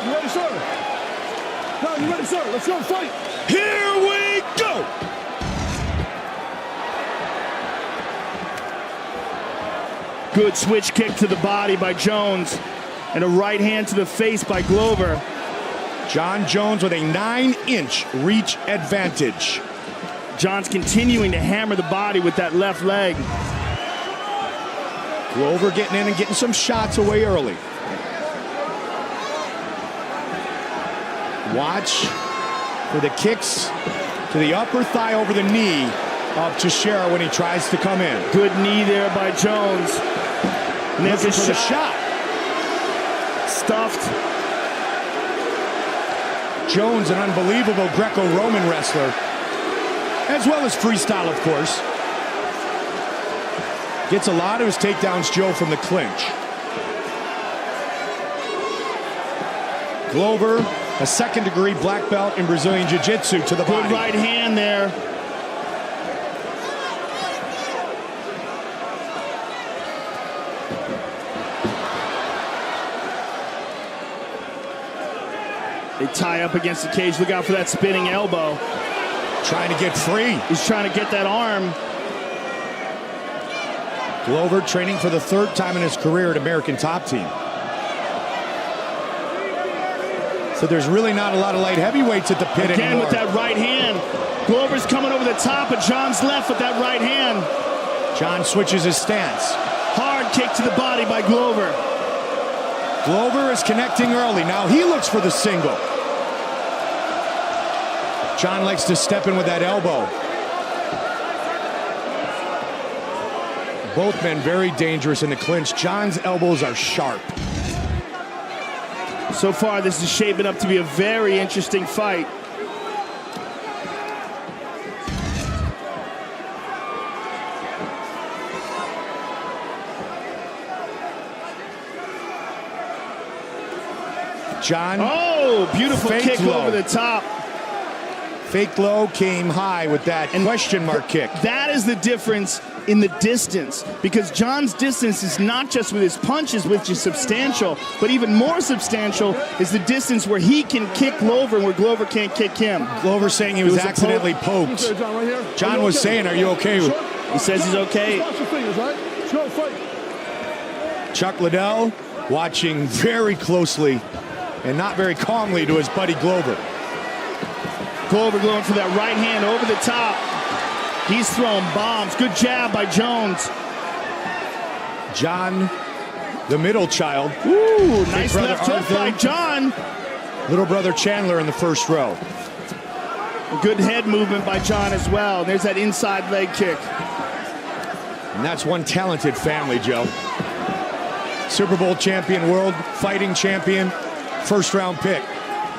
You ready, sir? No, you ready, sir? Let's go fight. Here we go. Good switch kick to the body by Jones, and a right hand to the face by Glover. Jon Jones with a 9-inch reach advantage. Jon's continuing to hammer the body with that left leg. Glover getting in and getting some shots away early. Watch for the kicks to the upper thigh over the knee of Teixeira when he tries to come in. Good knee there by Jones. And there's a shot. Stuffed. Jones, an unbelievable Greco-Roman wrestler, as well as freestyle, of course. Gets a lot of his takedowns, Joe, from the clinch. Glover, a second-degree black belt in Brazilian Jiu-Jitsu to the body. Good right hand there. They tie up against the cage. Look out for that spinning elbow. Trying to get free. He's trying to get that arm. Glover training for the third time in his career at American Top Team. So there's really not a lot of light heavyweights at the pit Again anymore. with that right hand. Glover's coming over the top of Jon's left with that right hand. Jon switches his stance. Hard kick to the body by Glover. Glover is connecting early. Now he looks for the single. Jon likes to step in with that elbow. Both men very dangerous in the clinch. Jon's elbows are sharp. So far, this is shaping up to be a very interesting fight. Jon. Oh, beautiful kick low. over the top. Fake low came high with that question mark kick. That is the difference in the distance, because Jon's distance is not just with his punches, which is substantial, but even more substantial is the distance where he can kick Glover and where Glover can't kick him. Glover saying he was accidentally poked. Jon was saying, are you okay? He says he's okay. Chuck Liddell watching very closely and not very calmly to his buddy Glover. Glover going for that right hand over the top. He's throwing bombs. Good jab by Jones. Jon, the middle child. Ooh, nice left hook by Jon. Little brother Chandler in the first row. Good head movement by Jon as well. There's that inside leg kick. And that's one talented family, Joe. Super Bowl champion, world fighting champion, first round pick,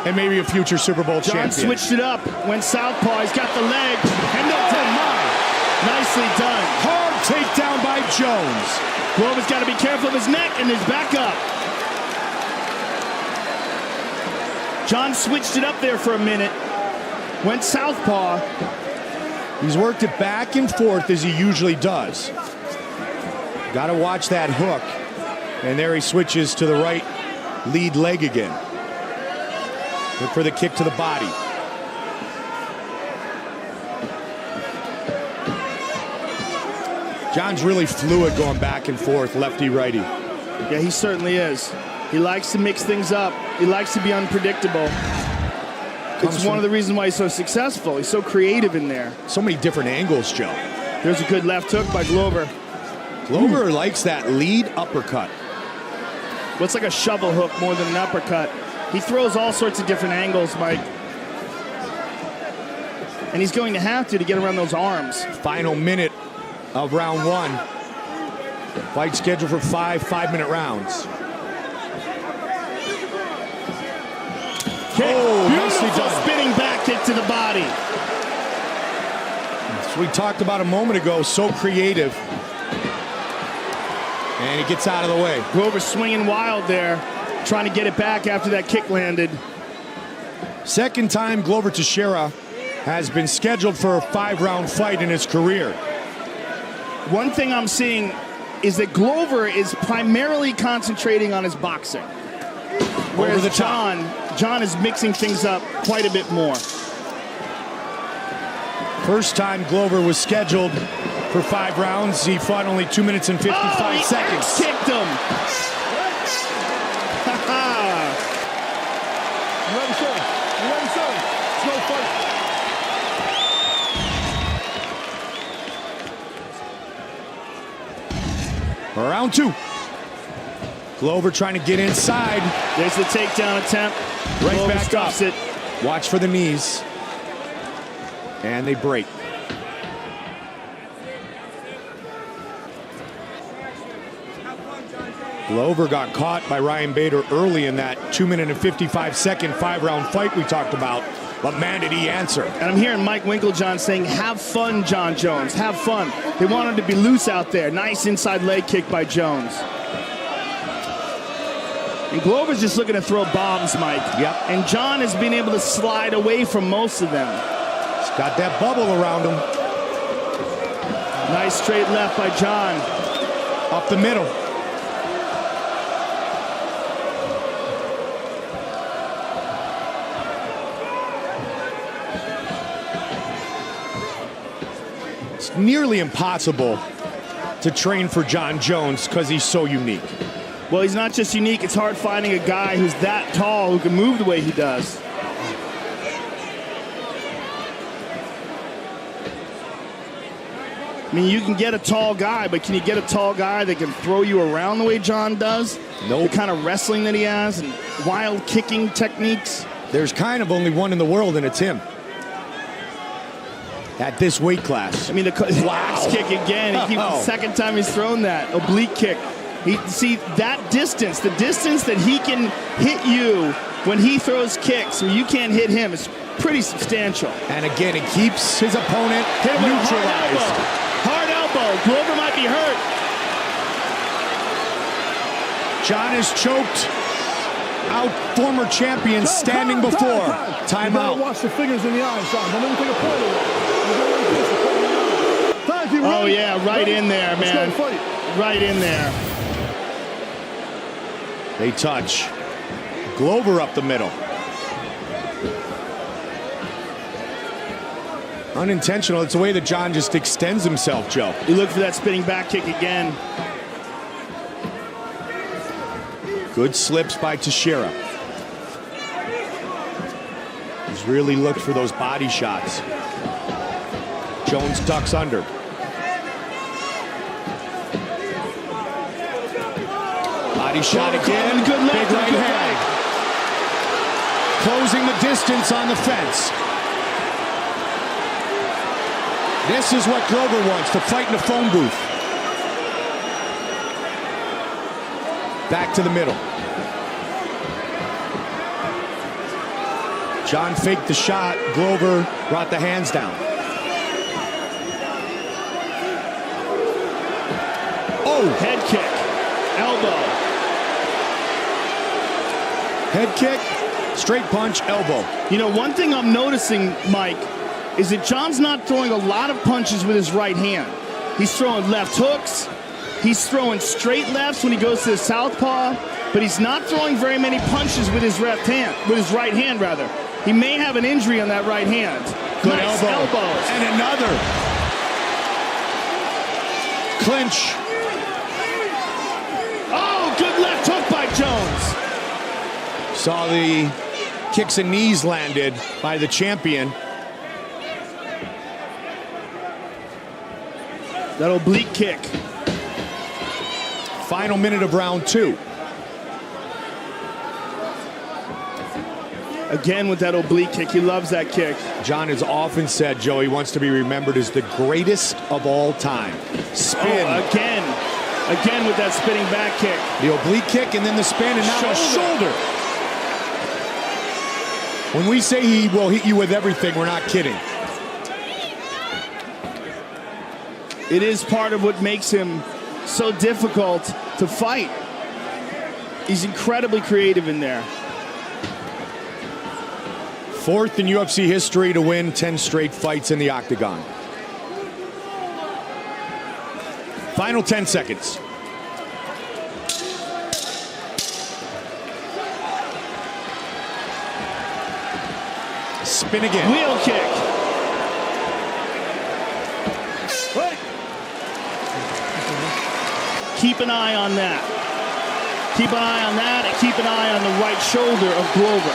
and maybe a future Super Bowl champion. Jon switched it up, went southpaw, he's got the leg, and nicely done. Hard takedown by Jones. Glover's got to be careful of his neck and his back up. Jon switched it up there for a minute, went southpaw. He's worked it back and forth as he usually does. Got to watch that hook. And there he switches to the right lead leg again. Look for the kick to the body. Jon's really fluid going back and forth, lefty-righty. Yeah, he certainly is. He likes to mix things up. He likes to be unpredictable. It's one of the reasons why he's so successful. He's so creative in there. So many different angles, Joe. There's a good left hook by Glover. Glover likes that lead uppercut. Looks like a shovel hook more than an uppercut. He throws all sorts of different angles, Mike. And he's going to have to get around those arms. Final minute of round one. Fight scheduled for 5-minute rounds. Kick. Oh, nicely Beautiful done. Spinning back kick to the body. So we talked about a moment ago, so creative. And he gets out of the way. Glover swinging wild there, trying to get it back after that kick landed. Second time Glover Teixeira has been scheduled for a 5-round fight in his career. One thing I'm seeing is that Glover is primarily concentrating on his boxing. Whereas Over the top. John is mixing things up quite a bit more. First time Glover was scheduled for 5 rounds. He fought only 2 minutes and 55 he seconds. Kicked him. You ready, sir? You ready, sir? Let's go fight. Round 2. Glover trying to get inside. There's the takedown attempt. Right Glover back up. stuffs it. Watch for the knees. And they break. Glover got caught by Ryan Bader early in that 2 minute and 55 second 5-round fight we talked about. But man, did he answer. And I'm hearing Mike Winklejohn saying, have fun, John Jones, have fun. They want him to be loose out there. Nice inside leg kick by Jones. And Glover's just looking to throw bombs, Mike. Yep. And John has been able to slide away from most of them. He's got that bubble around him. Nice straight left by John. Up the middle. It's nearly impossible to train for John Jones because he's so unique. Well, he's not just unique. It's hard finding a guy who's that tall who can move the way he does. I mean, you can get a tall guy, but can you get a tall guy that can throw you around the way John does? Nope. The kind of wrestling that he has and wild kicking techniques. There's kind of only one in the world, and it's him. At this weight class. I mean, the axe kick again. He keeps the second time he's thrown that. Oblique kick. See, that distance, the distance that he can hit you when he throws kicks, where you can't hit him, is pretty substantial. And again, it keeps his opponent Hit him with a neutralized. hard elbow. Glover might be hurt. John is choked out former champion standing before. You gotta Timeout. watch the fingers in the eyes, John. Don't let me take a point away. You go like this, a point in the eye. Thank you, Oh, ready? yeah, right Ready? in there, Let's man. go fight. Right in there. They touch. Glover up the middle. Unintentional. It's the way that John just extends himself, Joe. You look for that spinning back kick again. Good slips by Teixeira. He's really looked for those body shots. Jones ducks under. Body shot again. Good left, Big right good hand. Closing the distance on the fence. This is what Glover wants, to fight in the phone booth. Back to the middle. John faked the shot. Glover brought the hands down. Oh! Head kick. Elbow. Head kick, straight punch, elbow. You know, one thing I'm noticing, Mike, is that John's not throwing a lot of punches with his right hand. He's throwing left hooks. He's throwing straight lefts when he goes to the southpaw, but he's not throwing very many punches with his right hand, rather. He may have an injury on that right hand. Good Nice elbow. elbows. And another. Clinch. Oh, good left hook by Jones. Saw the kicks and knees landed by the champion. That oblique kick. Final minute of round 2. Again with that oblique kick. He loves that kick. John has often said, Joe, he wants to be remembered as the greatest of all time. Spin. Oh, again with that spinning back kick. The oblique kick and then the spin and now a shoulder. When we say he will hit you with everything, we're not kidding. It is part of what makes him so difficult to fight. He's incredibly creative in there. 4th in UFC history to win 10 straight fights in the octagon. Final 10 seconds. Spin again. Wheel kick. Right. Keep an eye on that. Keep an eye on that, and keep an eye on the right shoulder of Glover.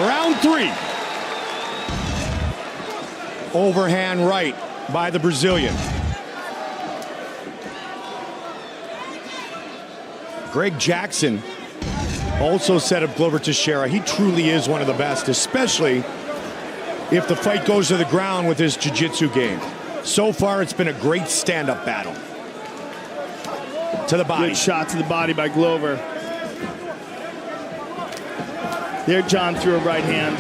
Round 3. Overhand right by the Brazilian. Greg Jackson also said of Glover Teixeira, he truly is one of the best, especially if the fight goes to the ground with his jiu-jitsu game. So far, it's been a great stand-up battle. To the body. Good shot to the body by Glover. There, John threw a right hand.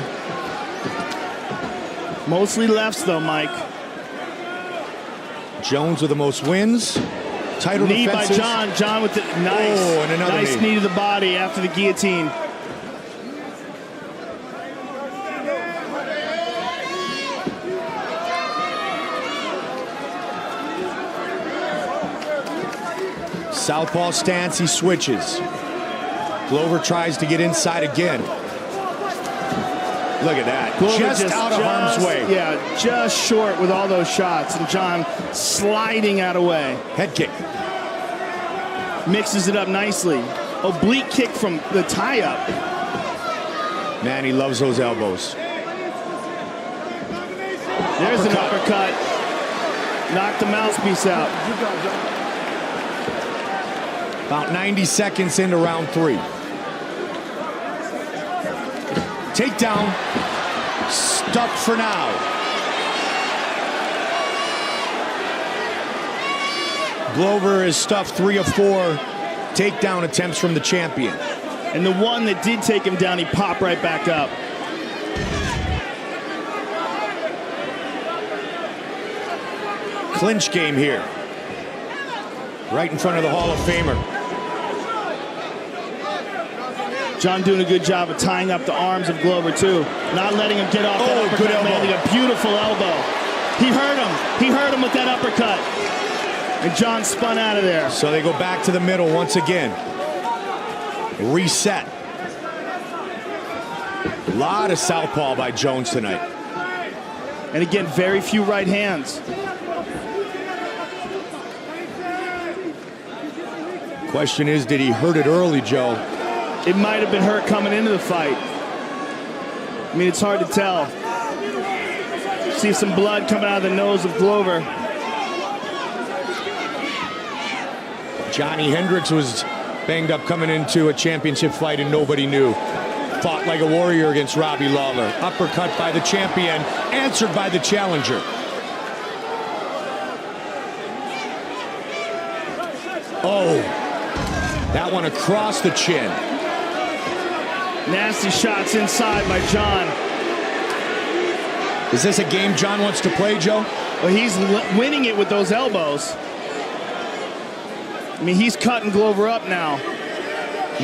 Mostly lefts, though, Mike. Jones with the most wins. Title Knee defenses. by John. John with the nice, Oh, and another nice knee to the body after the guillotine. Southpaw stance, he switches. Glover tries to get inside again. Look at that. Glover Just out of harm's way. Yeah, just short with all those shots. And John sliding out of way. Head kick. Mixes it up nicely. Oblique kick from the tie-up. Man, he loves those elbows. There's an uppercut. Knocked the mouthpiece out. About 90 seconds into round 3. Takedown. Stuck for now. Glover has stuffed 3 of 4 takedown attempts from the champion. And the one that did take him down, he popped right back up. Clinch game here. Right in front of the Hall of Famer. John doing a good job of tying up the arms of Glover, too. Not letting him get off that uppercut, good elbow. landing a beautiful elbow. He hurt him. He hurt him with that uppercut. And John spun out of there. So they go back to the middle once again. Reset. A lot of southpaw by Jones tonight. And again, very few right hands. Question is, did he hurt it early, Joe? It might have been hurt coming into the fight. I mean, it's hard to tell. See some blood coming out of the nose of Glover. Johnny Hendricks was banged up coming into a championship fight and nobody knew. Fought like a warrior against Robbie Lawler. Uppercut by the champion, answered by the challenger. Oh, that one across the chin. Nasty shots inside by John. Is this a game John wants to play, Joe? Well, he's winning it with those elbows. I mean, he's cutting Glover up now.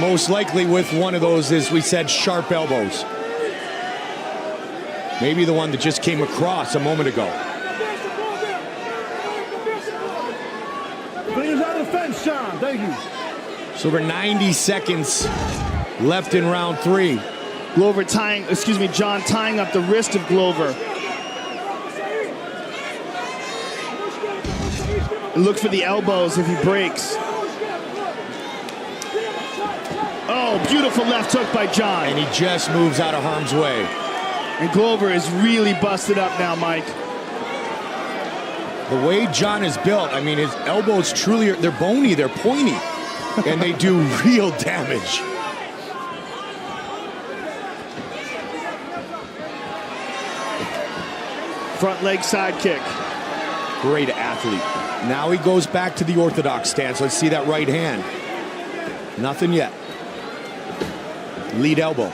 Most likely with one of those, as we said, sharp elbows. Maybe the one that just came across a moment ago. Fingers on the fence, John. Thank you. So over 90 seconds left in round 3. John tying up the wrist of Glover. And look for the elbows if he breaks. Oh, beautiful left hook by John. And he just moves out of harm's way. And Glover is really busted up now, Mike. The way John is built, I mean, his elbows truly, they're bony, they're pointy, and they do real damage. Front leg side kick. Great athlete. Now he goes back to the orthodox stance. Let's see that right hand. Nothing yet. Lead elbow.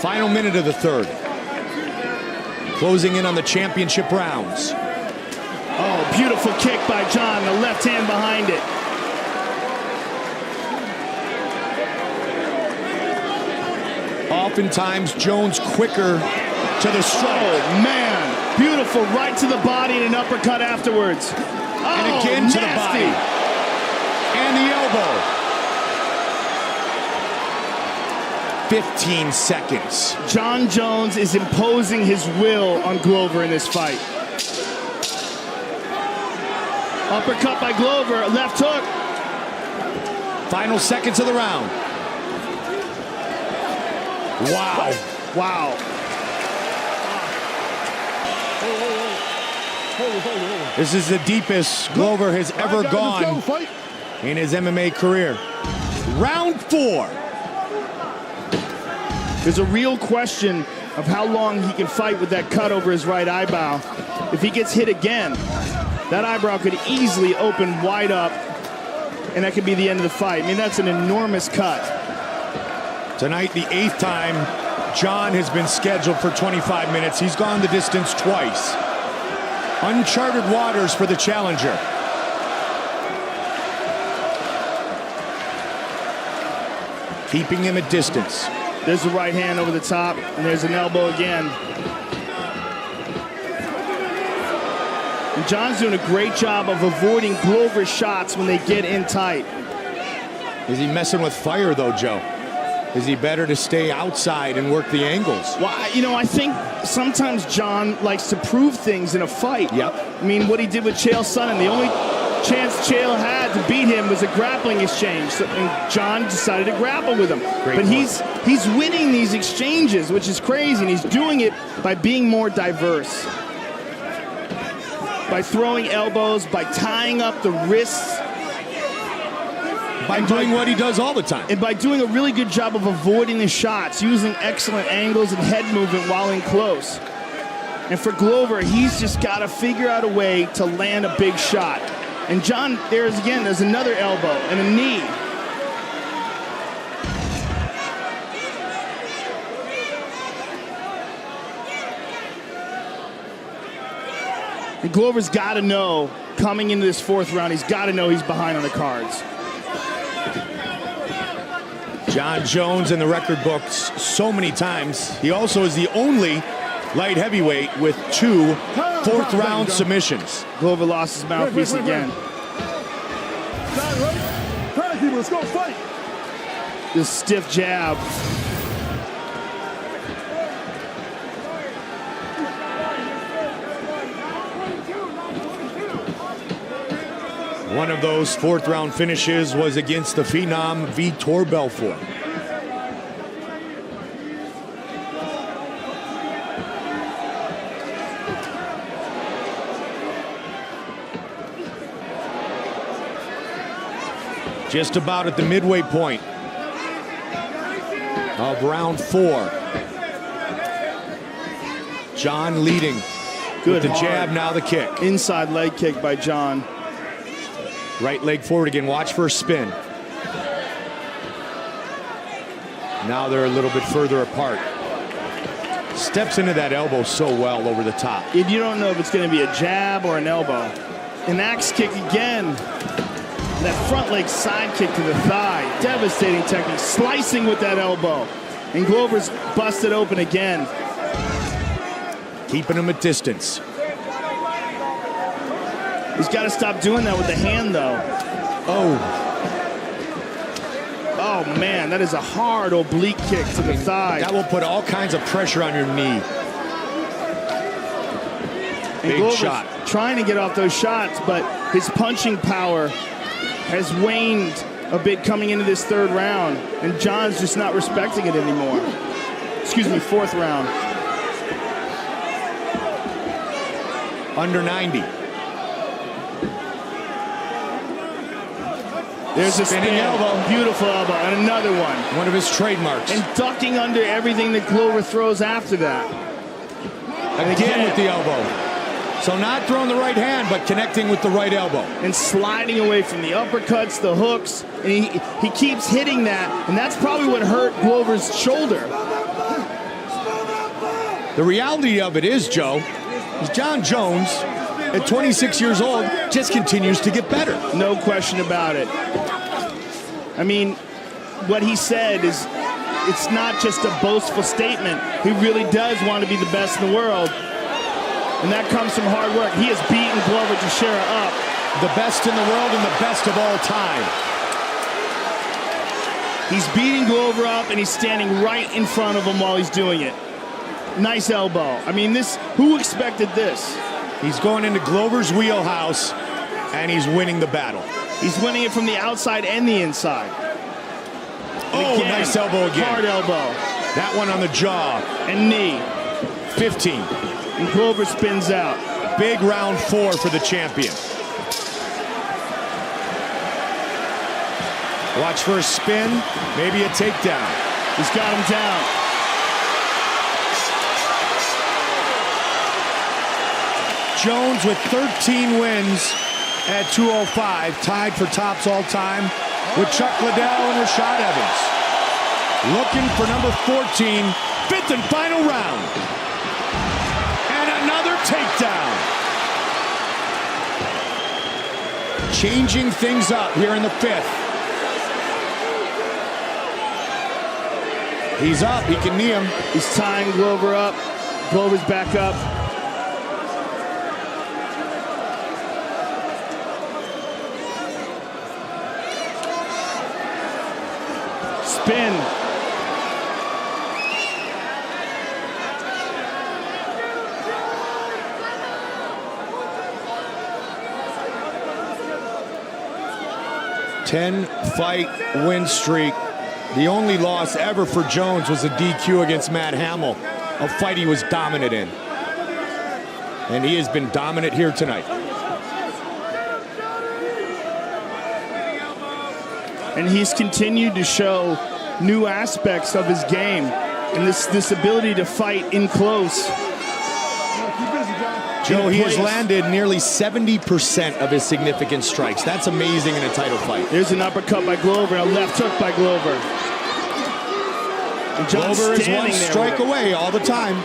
Final minute of the third. Closing in on the championship rounds. Oh, beautiful kick by John. The left hand behind it. Oftentimes, Jones quicker to the strike. Oh, man. Beautiful right to the body and an uppercut afterwards. And again to the body. And the elbow. 15 seconds. Jon Jones is imposing his will on Glover in this fight. Uppercut by Glover, left hook. Final seconds of the round. Wow. Wow. This is the deepest Glover has ever gone in his MMA career. Round 4. There's a real question of how long he can fight with that cut over his right eyebrow. If he gets hit again, that eyebrow could easily open wide up, and that could be the end of the fight. I mean, that's an enormous cut. Tonight, the 8th time Jon has been scheduled for 25 minutes. He's gone the distance twice. Uncharted waters for the challenger. Keeping him at distance. There's a right hand over the top, and there's an elbow again. And Jon's doing a great job of avoiding Glover's shots when they get in tight. Is he messing with fire, though, Joe? Is he better to stay outside and work the angles? Well, you know, I think sometimes Jon likes to prove things in a fight. Yep. I mean, what he did with Chael Sonnen, the only chance Chael had to beat him was a grappling exchange. So, and Jon decided to grapple with him. Great but point. he's winning these exchanges, which is crazy, and he's doing it by being more diverse. By throwing elbows, by tying up the wrists. By doing what he does all the time. And by doing a really good job of avoiding the shots, using excellent angles and head movement while in close. And for Glover, he's just got to figure out a way to land a big shot. And Jon, there's another elbow and a knee. And Glover's got to know, coming into this 4th round, he's got to know he's behind on the cards. Jon Jones in the record books so many times. He also is the only light heavyweight with 2 fourth-round submissions. Glover lost his mouthpiece again. Let's go fight. This stiff jab. One of those 4th-round finishes was against the Phenom Vitor Belfort. Just about at the midway point of round 4. Jon leading. Good with the hard. jab, now the kick. Inside leg kick by Jon. Right leg forward again. Watch for a spin. Now they're a little bit further apart. Steps into that elbow so well over the top. And you don't know if it's going to be a jab or an elbow. An axe kick again. That front leg side kick to the thigh. Devastating technique. Slicing with that elbow. And Glover's busted open again. Keeping him at distance. He's got to stop doing that with the hand, though. Oh, man, that is a hard oblique kick to the thigh. That will put all kinds of pressure on your knee. And Big Glover's shot. trying to get off those shots, but his punching power has waned a bit coming into this 3rd round, and Jon's just not respecting it anymore. Excuse me, 4th round. Under 90. There's a Spinning spin. elbow. Beautiful elbow, and another one. One of his trademarks. And ducking under everything that Glover throws after that. Again with the elbow. So not throwing the right hand, but connecting with the right elbow. And sliding away from the uppercuts, the hooks, and he keeps hitting that, and that's probably what hurt Glover's shoulder. The reality of it is, Joe, is Jon Jones, at 26 years old, just continues to get better. No question about it. I mean, what he said is, it's not just a boastful statement. He really does want to be the best in the world. And that comes from hard work. He has beaten Glover Teixeira up. The best in the world and the best of all time. He's beating Glover up, and he's standing right in front of him while he's doing it. Nice elbow. I mean, who expected this? He's going into Glover's wheelhouse, and he's winning the battle. He's winning it from the outside and the inside. Oh, again, nice elbow again. Hard elbow. That one on the jaw. And knee. 15. And Glover spins out. Big round 4 for the champion. Watch for a spin, maybe a takedown. He's got him down. Jones with 13 wins at 205, tied for tops all time with Chuck Liddell and Rashad Evans. Looking for number 14, 5th and final round. And another takedown. Changing things up here in the 5th. He's up, he can knee him. He's tying Glover up. Glover's back up. Spin. Ten-fight win streak. The only loss ever for Jones was a DQ against Matt Hamill, a fight he was dominant in. And he has been dominant here tonight. And he's continued to show new aspects of his game and this ability to fight in close. Joe, he has landed nearly 70% of his significant strikes. That's amazing in a title fight. There's an uppercut by Glover, a left hook by Glover. And Glover is one strike away all the time.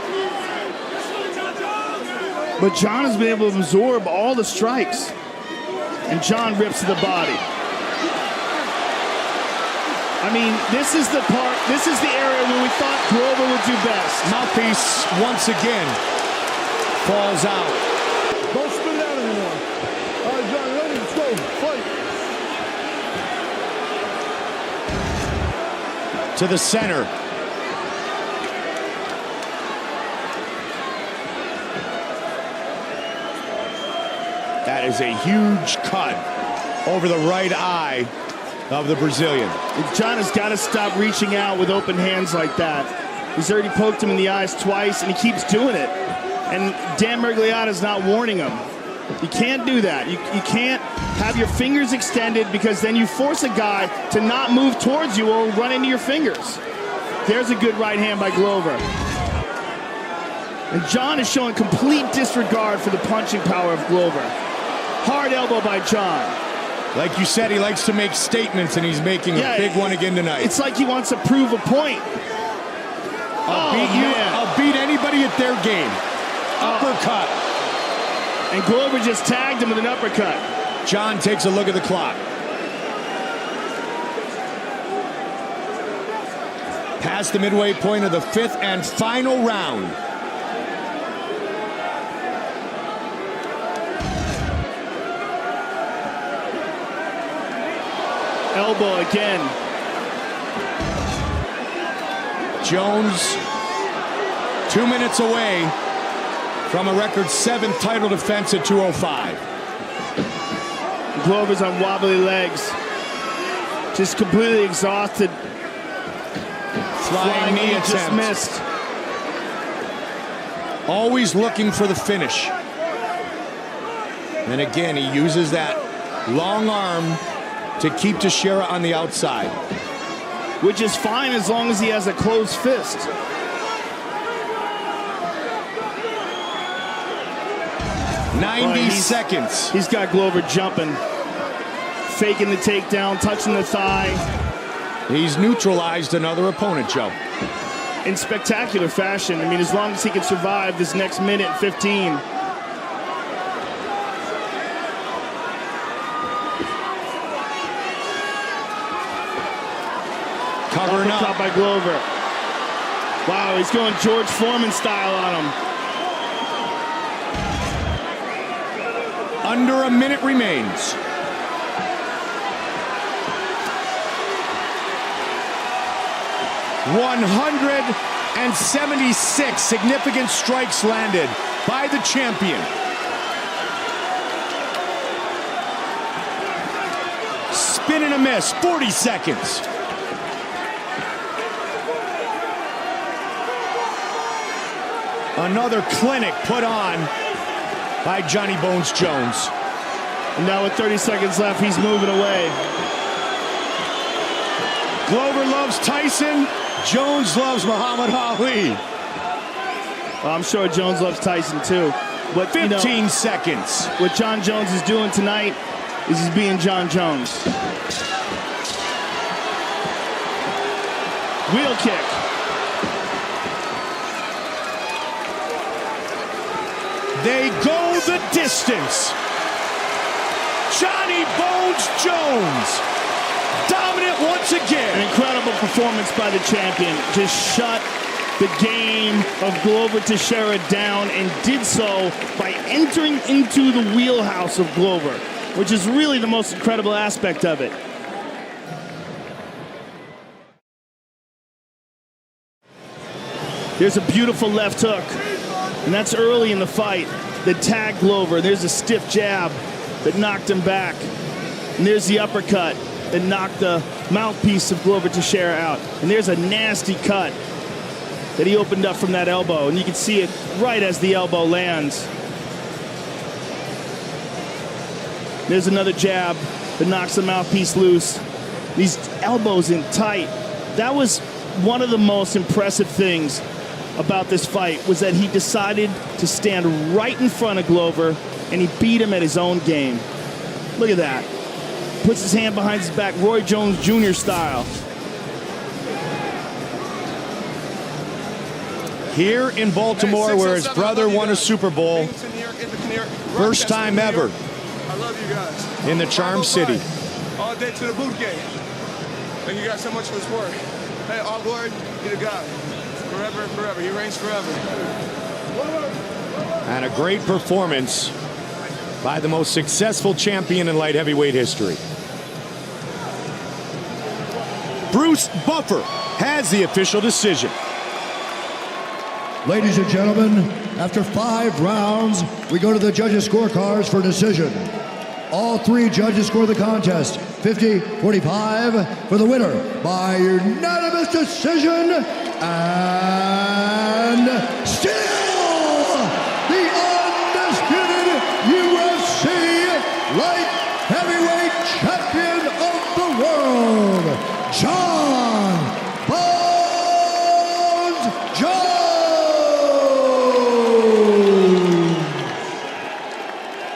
But John has been able to absorb all the strikes. And John rips to the body. I mean, this is the area where we thought Glover would do best. Mouthpiece once again falls out. Don't spin out anymore. All right, John, ready? Let's go. Fight. To the center. That is a huge cut over the right eye of the Brazilian. John has got to stop reaching out with open hands like that. He's already poked him in the eyes twice, and he keeps doing it. And Dan Miragliotta's not warning him. You can't do that. You can't have your fingers extended, because then you force a guy to not move towards you or run into your fingers. There's a good right hand by Glover. And John is showing complete disregard for the punching power of Glover. Hard elbow by John. Like you said, he likes to make statements, and he's making a big one again tonight. It's like he wants to prove a point. I'll beat anybody at their game. Uppercut. And Glover just tagged him with an uppercut. John takes a look at the clock. Past the midway point of the 5th and final round. Elbow again. Jones 2 minutes away from a record 7th title defense at 205. Glover's on wobbly legs. Just completely exhausted. Flying knee attempt. Just missed. Always looking for the finish. And again, he uses that long arm to keep Teixeira on the outside. Which is fine as long as he has a closed fist. Seconds. He's got Glover jumping. Faking the takedown, touching the thigh. He's neutralized another opponent, Joe. In spectacular fashion. I mean, as long as he can survive this next minute and 15. Covering up by Glover. Wow, he's going George Foreman style on him. Under a minute remains. 176 significant strikes landed by the champion. Spin and a miss, 40 seconds. Another clinic put on by Johnny Bones Jones. And now with 30 seconds left, he's moving away. Glover loves Tyson. Jones loves Muhammad Ali. I'm sure Jones loves Tyson too. But 15 seconds. What John Jones is doing tonight is he's being John Jones. Wheel kick. They go the distance. Johnny Bones Jones, dominant once again. An incredible performance by the champion. Just shut the game of Glover Teixeira down, and did so by entering into the wheelhouse of Glover, which is really the most incredible aspect of it. There's a beautiful left hook, and that's early in the fight that tagged Glover. There's a stiff jab that knocked him back, and there's the uppercut that knocked the mouthpiece of Glover Teixeira out, and there's a nasty cut that he opened up from that elbow, and you can see it right as the elbow lands. There's another jab that knocks the mouthpiece loose. These elbows in tight. That was one of the most impressive things about this fight, was that he decided to stand right in front of Glover, and he beat him at his own game. Look at that. Puts his hand behind his back, Roy Jones Jr. style. Here in Baltimore, where his brother won a Super Bowl, first time ever in the Charm City. All day to the boot game. Thank you guys so much for the support. Hey, all glory be to God. Forever and forever. He reigns forever. And a great performance by the most successful champion in light heavyweight history. Bruce Buffer has the official decision. Ladies and gentlemen, after 5 rounds, we go to the judges' scorecards for decision. All 3 judges score the contest 50-45 for the winner by unanimous decision, and still the undisputed UFC light heavyweight champion of the world, John Bones Jones.